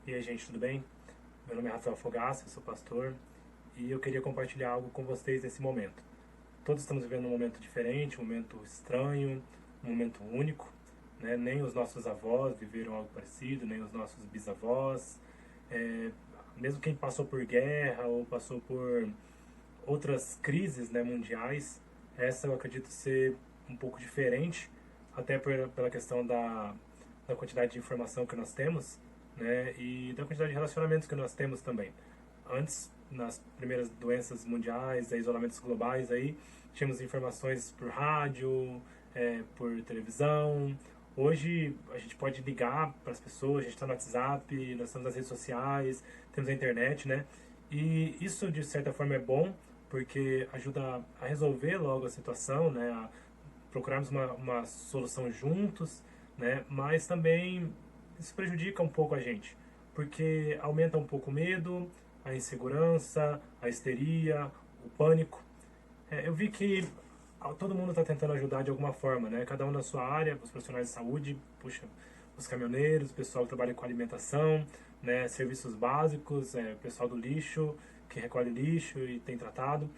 E aí, gente, tudo bem? Meu nome é Rafael Fogaça, eu sou pastor e eu queria compartilhar algo com vocês nesse momento. Todos estamos vivendo um momento diferente, um momento estranho, um momento único, né? Nem os nossos avós viveram algo parecido, nem os nossos bisavós. É, Mesmo quem passou por guerra ou passou por outras crises, né, mundiais, essa eu acredito ser um pouco diferente, até pela questão da quantidade de informação que nós temos, né, e da quantidade de relacionamentos que nós temos também. Antes, nas primeiras doenças mundiais, isolamentos globais, aí tínhamos informações por rádio, por televisão. Hoje a gente pode ligar para as pessoas, a gente está no WhatsApp, nós estamos nas redes sociais, temos a internet, né? E isso de certa forma é bom, porque ajuda a resolver logo a situação, né? A procurarmos uma solução juntos, né? Mas também isso prejudica um pouco a gente, porque aumenta um pouco o medo, a insegurança, a histeria, o pânico. Eu vi que todo mundo está tentando ajudar de alguma forma, né? Cada um na sua área, os profissionais de saúde, puxa, os caminhoneiros, o pessoal que trabalha com alimentação, né? Serviços básicos, o pessoal do lixo, que recolhe lixo e tem tratado.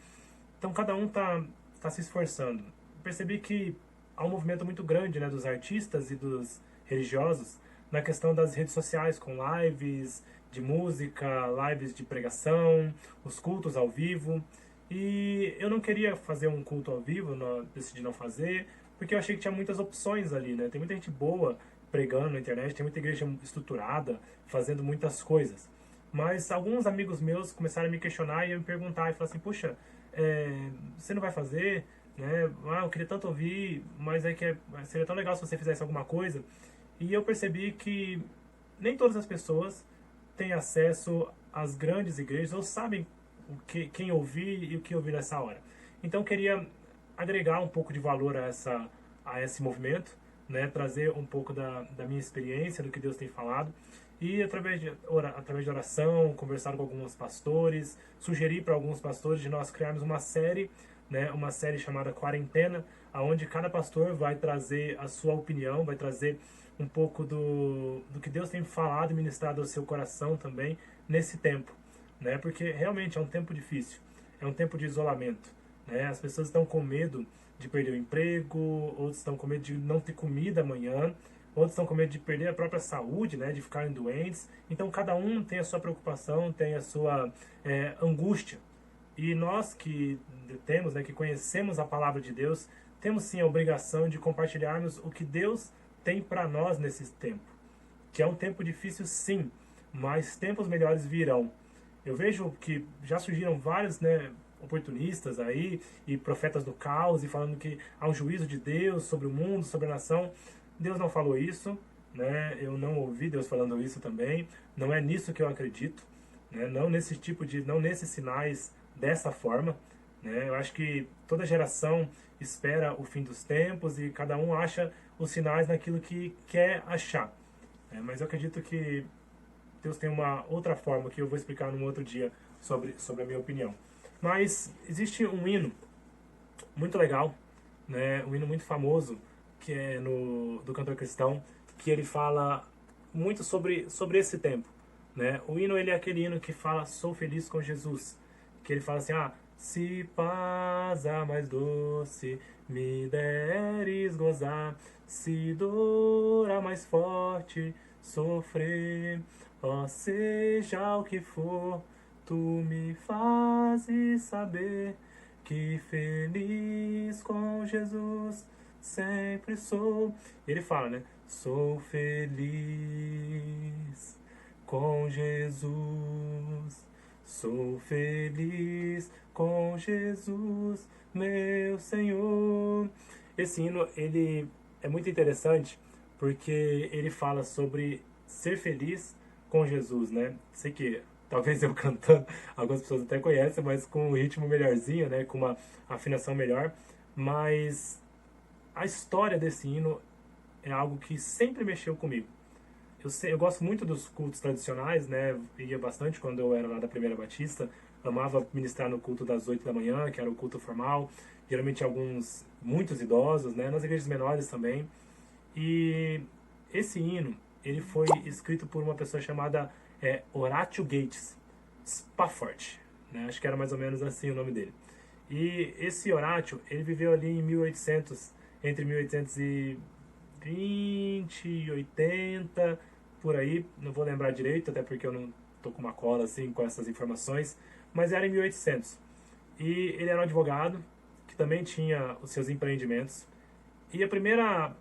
Então cada um tá se esforçando. Percebi que há um movimento muito grande, né, dos artistas e dos religiosos na questão das redes sociais, com lives de música, lives de pregação, os cultos ao vivo. E eu não queria fazer um culto ao vivo, decidi não fazer, porque eu achei que tinha muitas opções ali, né? Tem muita gente boa pregando na internet, tem muita igreja estruturada, fazendo muitas coisas. Mas alguns amigos meus começaram a me questionar e a me perguntar, e falar assim, puxa, você não vai fazer, né? Ah, eu queria tanto ouvir, mas seria tão legal se você fizesse alguma coisa. E eu percebi que nem todas as pessoas têm acesso às grandes igrejas ou sabem quem ouvir e o que ouvir nessa hora. Então eu queria agregar um pouco de valor a esse movimento, né? Trazer um pouco da minha experiência, do que Deus tem falado. E através de oração, conversar com alguns pastores, sugerir para alguns pastores de nós criarmos uma série, né, uma série chamada Quarentena, aonde cada pastor vai trazer a sua opinião, vai trazer um pouco do que Deus tem falado e ministrado ao seu coração também nesse tempo, né? Porque realmente é um tempo difícil, é um tempo de isolamento, né? As pessoas estão com medo de perder o emprego, outros estão com medo de não ter comida amanhã, outros estão com medo de perder a própria saúde, né? De ficarem doentes. Então cada um tem a sua preocupação, tem a sua angústia. E nós que temos, né, que conhecemos a palavra de Deus, temos sim a obrigação de compartilharmos o que Deus tem para nós nesse tempo. Que é um tempo difícil, sim, mas tempos melhores virão. Eu vejo que já surgiram vários, né, oportunistas aí e profetas do caos e falando que há um juízo de Deus sobre o mundo, sobre a nação. Deus não falou isso, né? Eu não ouvi Deus falando isso também. Não é nisso que eu acredito, né? Não nesses sinais dessa forma, né? Eu acho que toda geração espera o fim dos tempos e cada um acha os sinais naquilo que quer achar, né? Mas eu acredito que Deus tem uma outra forma que eu vou explicar num outro dia sobre a minha opinião. Mas existe um hino muito legal, né? Um hino muito famoso que é do cantor cristão, que ele fala muito sobre esse tempo, né? O hino ele é aquele hino que fala sou feliz com Jesus, que ele fala assim, se paz a mais doce me deres gozar, se dor a mais forte sofrer, ó seja o que for, tu me fazes saber que feliz com Jesus sempre sou. E ele fala, né? Sou feliz com Jesus. Sou feliz com Jesus, meu Senhor. Esse hino, ele é muito interessante porque ele fala sobre ser feliz com Jesus, né? Sei que talvez eu cantando, algumas pessoas até conhecem, mas com um ritmo melhorzinho, né? Com uma afinação melhor. Mas a história desse hino é algo que sempre mexeu comigo. Eu gosto muito dos cultos tradicionais, né? Ia bastante quando eu era lá da Primeira Batista. Amava ministrar no culto das 8 da manhã, que era o culto formal. Geralmente muitos idosos, né? Nas igrejas menores também. E esse hino, ele foi escrito por uma pessoa chamada é Horatio Gates Spafford, né? Acho que era mais ou menos assim o nome dele. E esse Horatio, ele viveu ali em 1800, entre 1820 e 80, por aí, não vou lembrar direito, até porque eu não tô com uma cola assim com essas informações, mas era em 1800. E ele era um advogado que também tinha os seus empreendimentos. E a primeira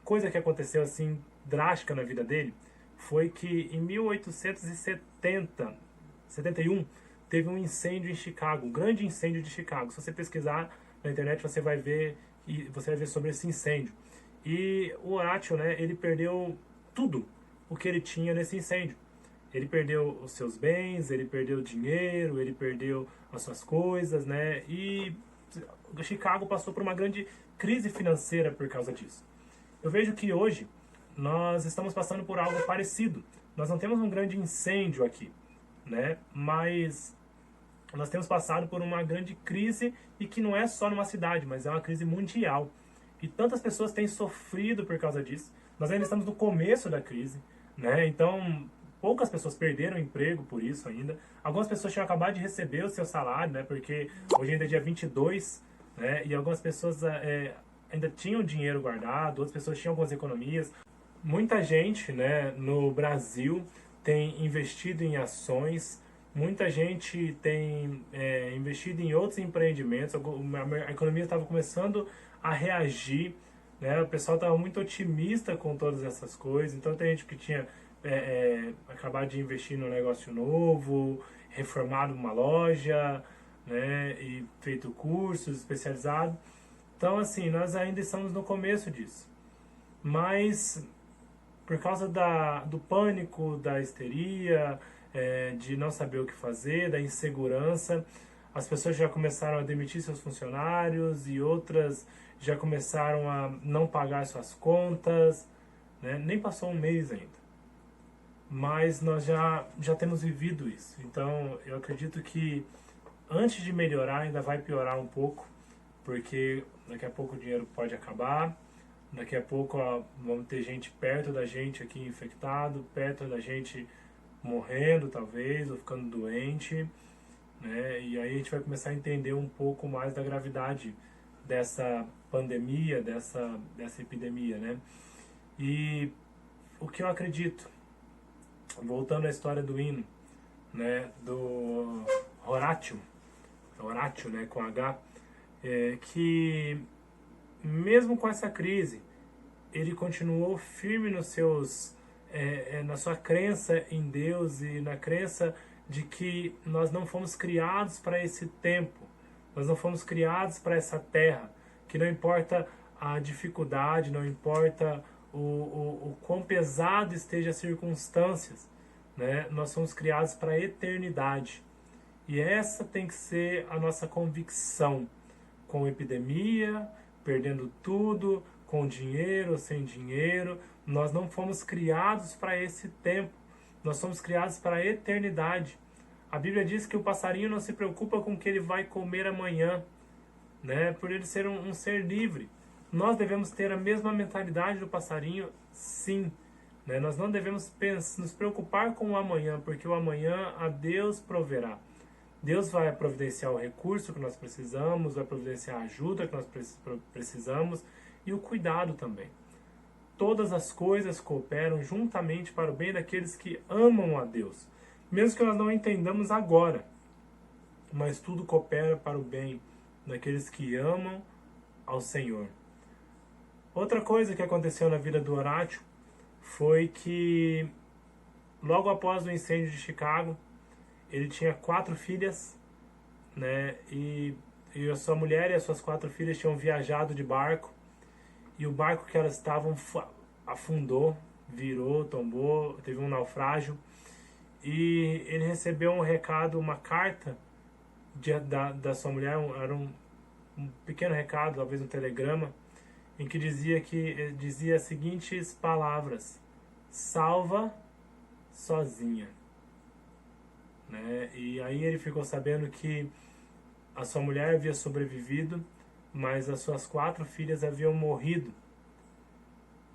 coisa que aconteceu assim drástica na vida dele foi que em 1871 teve um incêndio em Chicago, um grande incêndio de Chicago. Se você pesquisar na internet, você vai ver sobre esse incêndio. E o Horatio, né, ele perdeu tudo o que ele tinha nesse incêndio. Ele perdeu os seus bens, ele perdeu dinheiro, ele perdeu as suas coisas, né? E Chicago passou por uma grande crise financeira por causa disso. Eu vejo que hoje nós estamos passando por algo parecido. Nós não temos um grande incêndio aqui, né? Mas nós temos passado por uma grande crise e que não é só numa cidade, mas é uma crise mundial. E tantas pessoas têm sofrido por causa disso. Nós ainda estamos no começo da crise, né? Então, poucas pessoas perderam o emprego por isso ainda. Algumas pessoas tinham acabado de receber o seu salário, né? Porque hoje ainda é dia 22, né? E algumas pessoas ainda tinham dinheiro guardado, outras pessoas tinham algumas economias. Muita gente, né, no Brasil tem investido em ações, muita gente tem investido em outros empreendimentos, a economia estava começando a reagir, né, o pessoal estava muito otimista com todas essas coisas, então tem gente que tinha acabado de investir num negócio novo, reformado uma loja, né, e feito cursos especializados. Então, assim, nós ainda estamos no começo disso. Mas por causa do pânico, da histeria, de não saber o que fazer, da insegurança, as pessoas já começaram a demitir seus funcionários e outras já começaram a não pagar suas contas, né? Nem passou um mês ainda. Mas nós já temos vivido isso. Então, eu acredito que antes de melhorar, ainda vai piorar um pouco, porque daqui a pouco o dinheiro pode acabar. Daqui a pouco vamos ter gente perto da gente aqui infectado, perto da gente morrendo talvez, ou ficando doente, né? E aí a gente vai começar a entender um pouco mais da gravidade dessa pandemia, dessa epidemia, né? E o que eu acredito, voltando à história do hino, né? Do Horatio, né? Com H, que mesmo com essa crise, ele continuou firme nos seus, na sua crença em Deus e na crença de que nós não fomos criados para esse tempo, nós não fomos criados para essa terra, que não importa a dificuldade, não importa o quão pesado esteja as circunstâncias, né? Nós somos criados para a eternidade. E essa tem que ser a nossa convicção, com epidemia, perdendo tudo, com dinheiro ou sem dinheiro. Nós não fomos criados para esse tempo. Nós somos criados para a eternidade. A Bíblia diz que o passarinho não se preocupa com o que ele vai comer amanhã, né? Por ele ser um ser livre. Nós devemos ter a mesma mentalidade do passarinho, sim. Né? Nós não devemos nos preocupar com o amanhã, porque o amanhã a Deus proverá. Deus vai providenciar o recurso que nós precisamos, vai providenciar a ajuda que nós precisamos e o cuidado também. Todas as coisas cooperam juntamente para o bem daqueles que amam a Deus. Mesmo que nós não entendamos agora, mas tudo coopera para o bem daqueles que amam ao Senhor. Outra coisa que aconteceu na vida do Horatio foi que, logo após o incêndio de Chicago, ele tinha 4 filhas, né? E a sua mulher e as suas 4 filhas tinham viajado de barco. E o barco que elas estavam afundou, virou, tombou, teve um naufrágio. E ele recebeu um recado, uma carta da sua mulher, era um pequeno recado, talvez um telegrama, em que dizia as seguintes palavras: salva sozinha. Né? E aí ele ficou sabendo que a sua mulher havia sobrevivido, mas as suas 4 filhas haviam morrido.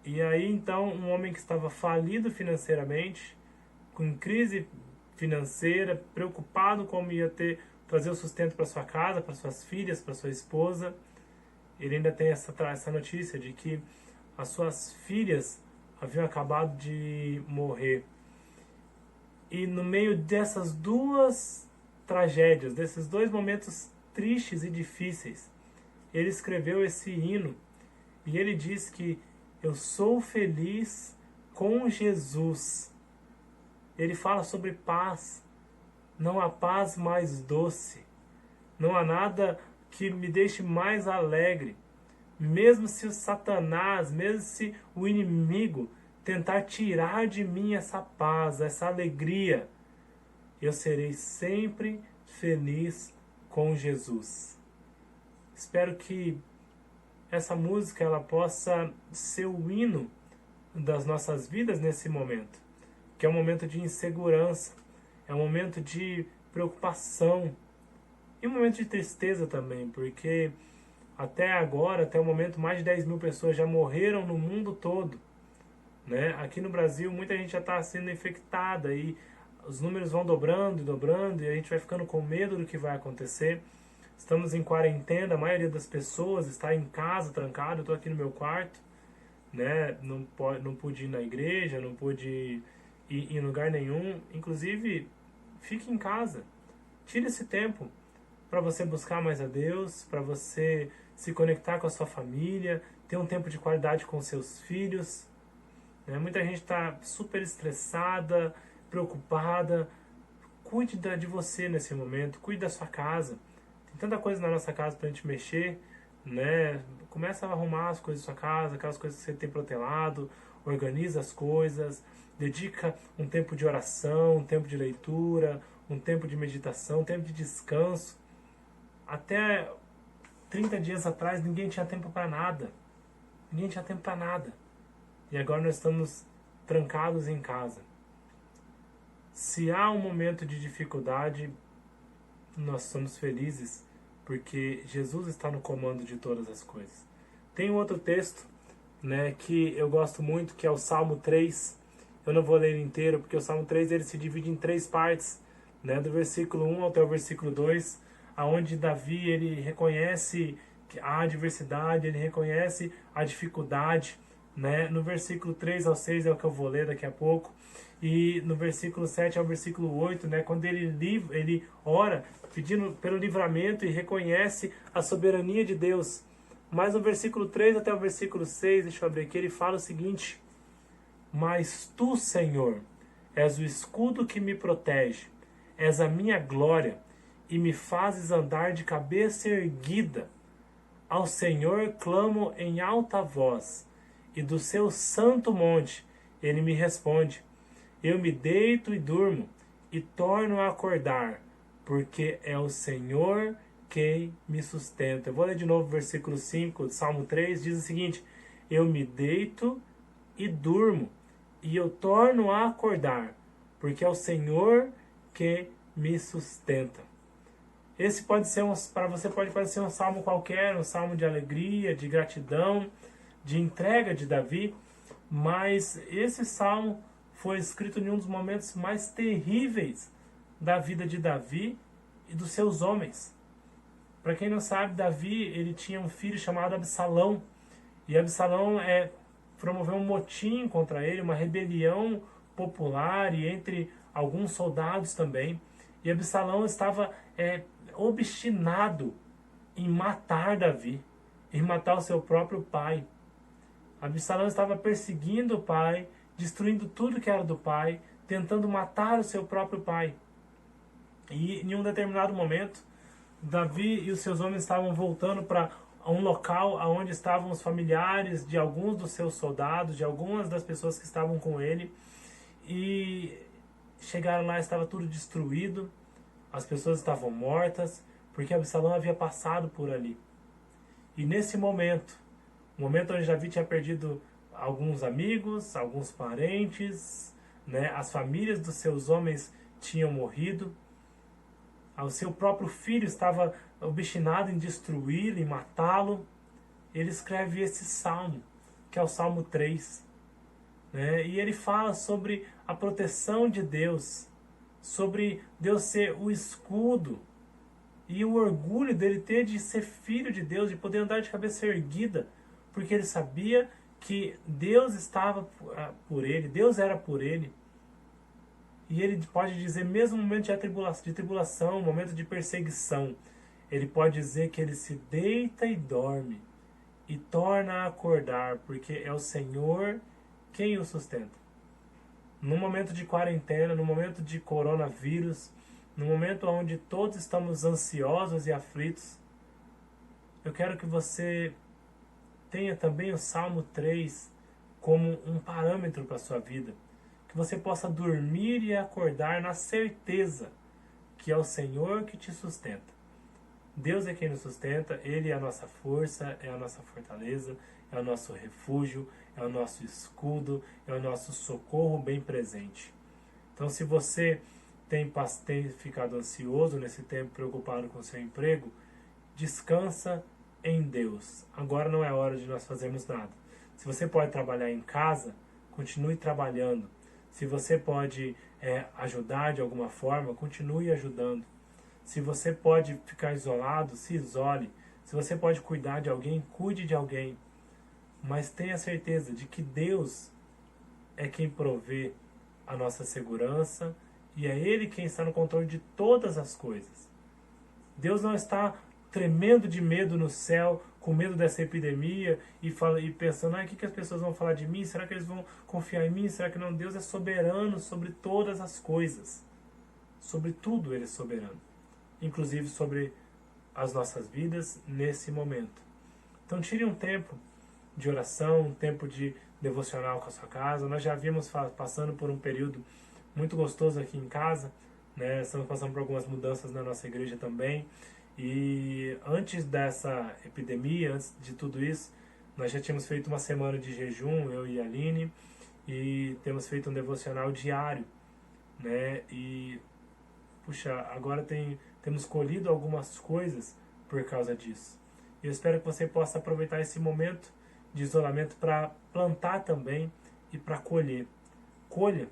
E aí então um homem que estava falido financeiramente com crise financeira, preocupado como ia trazer o sustento para sua casa, para suas filhas, para sua esposa. Ele ainda tem essa notícia de que as suas filhas haviam acabado de morrer. E no meio dessas duas tragédias, desses dois momentos tristes e difíceis, ele escreveu esse hino. E ele diz que eu sou feliz com Jesus. Ele fala sobre paz. Não há paz mais doce. Não há nada que me deixe mais alegre. Mesmo se o Satanás, mesmo se o inimigo tentar tirar de mim essa paz, essa alegria, eu serei sempre feliz com Jesus. Espero que essa música ela possa ser o hino das nossas vidas nesse momento, que é um momento de insegurança, é um momento de preocupação e um momento de tristeza também, porque até agora, até o momento, mais de 10 mil pessoas já morreram no mundo todo, né? Aqui no Brasil, muita gente já está sendo infectada e os números vão dobrando e dobrando e a gente vai ficando com medo do que vai acontecer. Estamos em quarentena, a maioria das pessoas está em casa, trancado. Eu estou aqui no meu quarto, né? Não pude ir na igreja, não pude ir em lugar nenhum. Inclusive, fique em casa. Tire esse tempo para você buscar mais a Deus, para você se conectar com a sua família, ter um tempo de qualidade com seus filhos. Né? Muita gente está super estressada, preocupada. Cuide de você nesse momento, cuide da sua casa. Tem tanta coisa na nossa casa pra gente mexer, né? Começa a arrumar as coisas da sua casa, aquelas coisas que você tem protelado, organiza as coisas, dedica um tempo de oração, um tempo de leitura, um tempo de meditação, um tempo de descanso. Até 30 dias atrás ninguém tinha tempo para nada. Ninguém tinha tempo para nada. E agora nós estamos trancados em casa. Se há um momento de dificuldade, nós somos felizes porque Jesus está no comando de todas as coisas. Tem um outro texto, né, que eu gosto muito, que é o Salmo 3. Eu não vou ler ele inteiro, porque o Salmo 3 ele se divide em 3 partes, né, do versículo 1 até o versículo 2, aonde Davi ele reconhece a adversidade, ele reconhece a dificuldade, né? No versículo 3 ao 6 é o que eu vou ler daqui a pouco. E no versículo 7 ao versículo 8, né, quando ele ora pedindo pelo livramento e reconhece a soberania de Deus. Mas no versículo 3 até o versículo 6, deixa eu abrir aqui, ele fala o seguinte: mas tu, Senhor, és o escudo que me protege, és a minha glória e me fazes andar de cabeça erguida. Ao Senhor clamo em alta voz, e do seu santo monte ele me responde. Eu me deito e durmo, e torno a acordar, porque é o Senhor quem me sustenta. Eu vou ler de novo o versículo 5 do Salmo 3, diz o seguinte: eu me deito e durmo, e eu torno a acordar, porque é o Senhor que me sustenta. Esse pode ser para você pode parecer um salmo qualquer, um salmo de alegria, de gratidão, de entrega de Davi, mas esse salmo foi escrito em um dos momentos mais terríveis da vida de Davi e dos seus homens. Para quem não sabe, Davi ele tinha um filho chamado Absalão, e Absalão promoveu um motim contra ele, uma rebelião popular e entre alguns soldados também. E Absalão estava obstinado em matar Davi, em matar o seu próprio pai. Absalão estava perseguindo o pai, destruindo tudo que era do pai, tentando matar o seu próprio pai. E em um determinado momento, Davi e os seus homens estavam voltando para um local onde estavam os familiares de alguns dos seus soldados, de algumas das pessoas que estavam com ele. E chegaram lá, estava tudo destruído, as pessoas estavam mortas, porque Absalão havia passado por ali. E nesse momento, o momento onde Davi tinha perdido alguns amigos, alguns parentes, né, as famílias dos seus homens tinham morrido, o seu próprio filho estava obstinado em destruí-lo, em matá-lo. Ele escreve esse salmo, que é o Salmo 3. Né? E ele fala sobre a proteção de Deus, sobre Deus ser o escudo e o orgulho dele ter de ser filho de Deus, de poder andar de cabeça erguida, porque ele sabia que Deus estava por ele, Deus era por ele. E ele pode dizer, mesmo no momento de tribulação, momento de perseguição, ele pode dizer que ele se deita e dorme e torna a acordar, porque é o Senhor quem o sustenta. No momento de quarentena, no momento de coronavírus, no momento onde todos estamos ansiosos e aflitos, eu quero que você tenha também o Salmo 3 como um parâmetro para a sua vida. Que você possa dormir e acordar na certeza que é o Senhor que te sustenta. Deus é quem nos sustenta, Ele é a nossa força, é a nossa fortaleza, é o nosso refúgio, é o nosso escudo, é o nosso socorro bem presente. Então, se você tem ficado ansioso nesse tempo, preocupado com o seu emprego, descansa em Deus. Agora não é hora de nós fazermos nada. Se você pode trabalhar em casa, continue trabalhando. Se você pode ajudar de alguma forma, continue ajudando. Se você pode ficar isolado, se isole. Se você pode cuidar de alguém, cuide de alguém. Mas tenha certeza de que Deus é quem provê a nossa segurança e é Ele quem está no controle de todas as coisas. Deus não está tremendo de medo no céu, com medo dessa epidemia e pensando, o que as pessoas vão falar de mim? Será que eles vão confiar em mim? Será que não? Deus é soberano sobre todas as coisas. Sobre tudo Ele é soberano. Inclusive sobre as nossas vidas nesse momento. Então tire um tempo de oração, um tempo de devocional com a sua casa. Nós já vimos passando por um período muito gostoso aqui em casa, né? Estamos passando por algumas mudanças na nossa igreja também. E antes dessa epidemia, antes de tudo isso, nós já tínhamos feito uma semana de jejum, eu e a Aline, e temos feito um devocional diário, né? E, puxa, agora temos colhido algumas coisas por causa disso. Eu espero que você possa aproveitar esse momento de isolamento para plantar também e para colher. Colha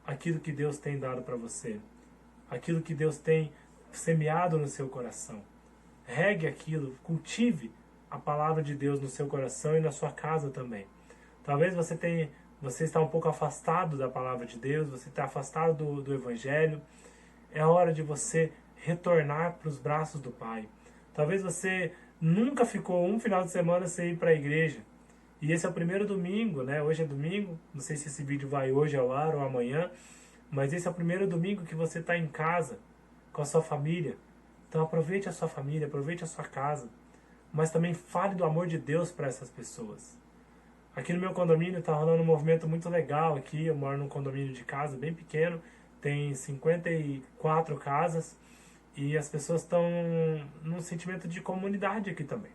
aquilo que Deus tem dado para você, aquilo que Deus tem semeado no seu coração. Regue aquilo, cultive a palavra de Deus no seu coração e na sua casa também. Talvez você está um pouco afastado da palavra de Deus, você está afastado do Evangelho. É hora de você retornar para os braços do Pai. Talvez você nunca ficou um final de semana sem ir para a igreja. E esse é o primeiro domingo, né? Hoje é domingo, não sei se esse vídeo vai hoje ao ar ou amanhã, mas esse é o primeiro domingo que você está em casa, com a sua família. Então aproveite a sua família, aproveite a sua casa, mas também fale do amor de Deus para essas pessoas. Aqui no meu condomínio está rolando um movimento muito legal aqui, eu moro num condomínio de casa bem pequeno, tem 54 casas e as pessoas estão num sentimento de comunidade aqui também,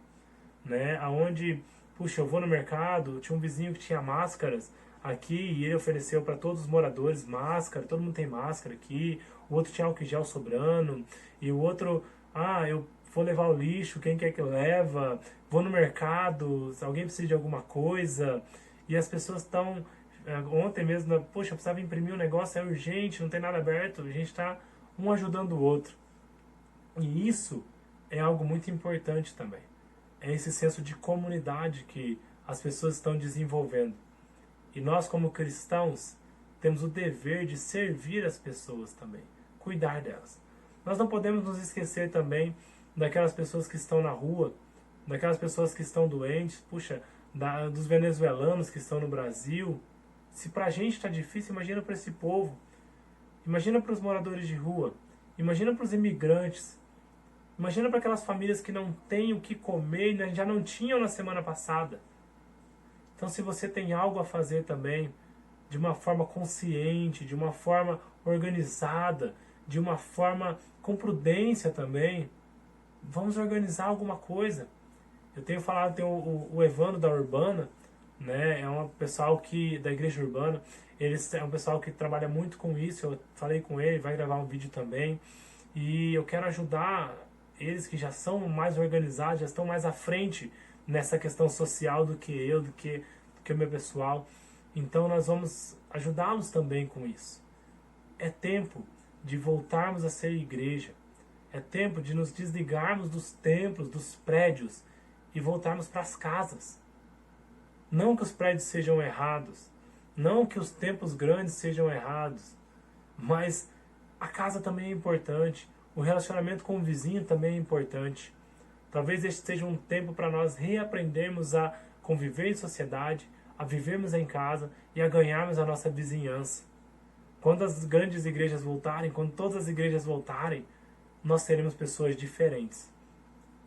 né? Aonde, puxa, eu vou no mercado, tinha um vizinho que tinha máscaras aqui e ele ofereceu para todos os moradores máscara, todo mundo tem máscara aqui, o outro tinha álcool em gel sobrando, e o outro, eu vou levar o lixo, quem quer que leva, vou no mercado, se alguém precisa de alguma coisa, e as pessoas estão, ontem mesmo, poxa, eu precisava imprimir um negócio, é urgente, não tem nada aberto, a gente está um ajudando o outro. E isso é algo muito importante também. É esse senso de comunidade que as pessoas estão desenvolvendo. E nós, como cristãos, temos o dever de servir as pessoas também, cuidar delas. Nós não podemos nos esquecer também daquelas pessoas que estão na rua, daquelas pessoas que estão doentes, puxa, dos venezuelanos que estão no Brasil. Se pra gente está difícil, imagina para esse povo. Imagina para os moradores de rua. Imagina para os imigrantes. Imagina para aquelas famílias que não têm o que comer e já não tinham na semana passada. Então, se você tem algo a fazer também, de uma forma consciente, de uma forma organizada, de uma forma com prudência também, vamos organizar alguma coisa. Eu tenho falado, tem o Evandro da Urbana, né? É um pessoal da igreja urbana, é um pessoal que trabalha muito com isso. Eu falei com ele, vai gravar um vídeo também, e eu quero ajudar eles que já são mais organizados, já estão mais à frente nessa questão social do que o meu pessoal. Então nós vamos ajudá-los também com isso. É tempo de voltarmos a ser igreja. É tempo de nos desligarmos dos templos, dos prédios e voltarmos para as casas. Não que os prédios sejam errados, não que os templos grandes sejam errados, mas a casa também é importante, o relacionamento com o vizinho também é importante. Talvez este seja um tempo para nós reaprendermos a conviver em sociedade, a vivermos em casa e a ganharmos a nossa vizinhança. Quando as grandes igrejas voltarem, quando todas as igrejas voltarem, nós teremos pessoas diferentes,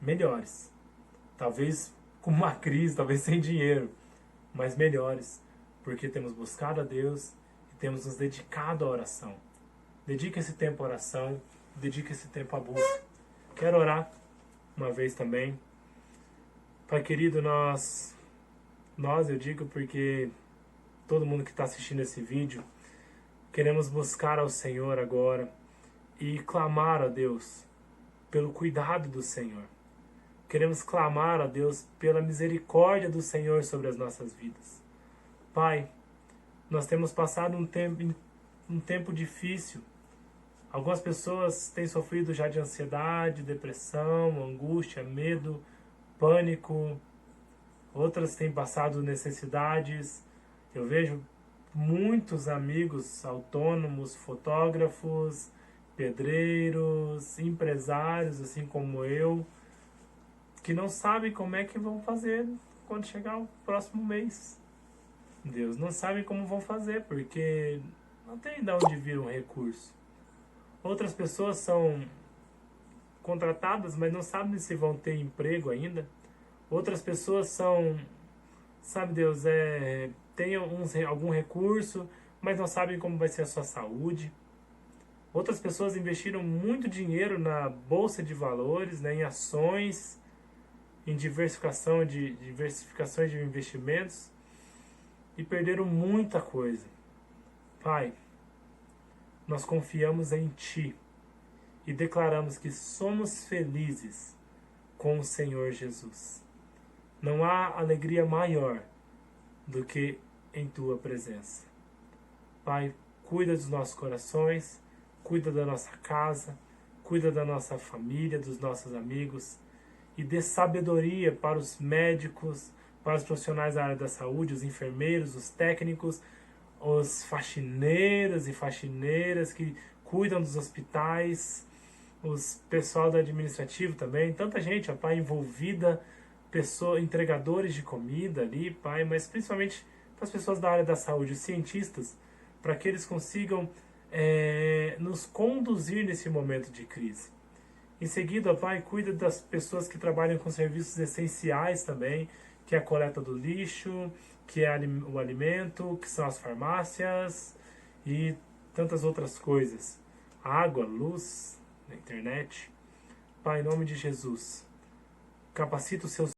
melhores. Talvez com uma crise, talvez sem dinheiro, mas melhores, porque temos buscado a Deus e temos nos dedicado à oração. Dedique esse tempo à oração, dedique esse tempo à busca. Quero orar uma vez também. Pai querido, nós eu digo porque todo mundo que está assistindo esse vídeo, queremos buscar ao Senhor agora e clamar a Deus pelo cuidado do Senhor. Queremos clamar a Deus pela misericórdia do Senhor sobre as nossas vidas. Pai, nós temos passado um tempo difícil. Algumas pessoas têm sofrido já de ansiedade, depressão, angústia, medo, pânico. Outras têm passado necessidades. Eu vejo muitos amigos autônomos, fotógrafos, pedreiros, empresários, assim como eu, que não sabem como é que vão fazer quando chegar o próximo mês. Deus, não sabem como vão fazer, porque não tem de onde vir um recurso. Outras pessoas são contratadas, mas não sabem se vão ter emprego ainda. Outras pessoas são, sabe Deus, têm algum recurso, mas não sabem como vai ser a sua saúde. Outras pessoas investiram muito dinheiro na bolsa de valores, né, em ações, em diversificações de investimentos e perderam muita coisa. Pai, nós confiamos em Ti e declaramos que somos felizes com o Senhor Jesus. Não há alegria maior do que em Tua presença. Pai, cuida dos nossos corações, cuida da nossa casa, cuida da nossa família, dos nossos amigos e dê sabedoria para os médicos, para os profissionais da área da saúde, os enfermeiros, os técnicos, os faxineiros e faxineiras que cuidam dos hospitais, os pessoal do administrativo também, tanta gente, ó, Pai, envolvida, entregadores de comida ali, Pai, mas principalmente para as pessoas da área da saúde, os cientistas, para que eles consigam nos conduzir nesse momento de crise. Em seguida, Pai, cuida das pessoas que trabalham com serviços essenciais também, que é a coleta do lixo, que é o alimento, que são as farmácias e tantas outras coisas. Água, luz, internet. Pai, em nome de Jesus, capacita os seus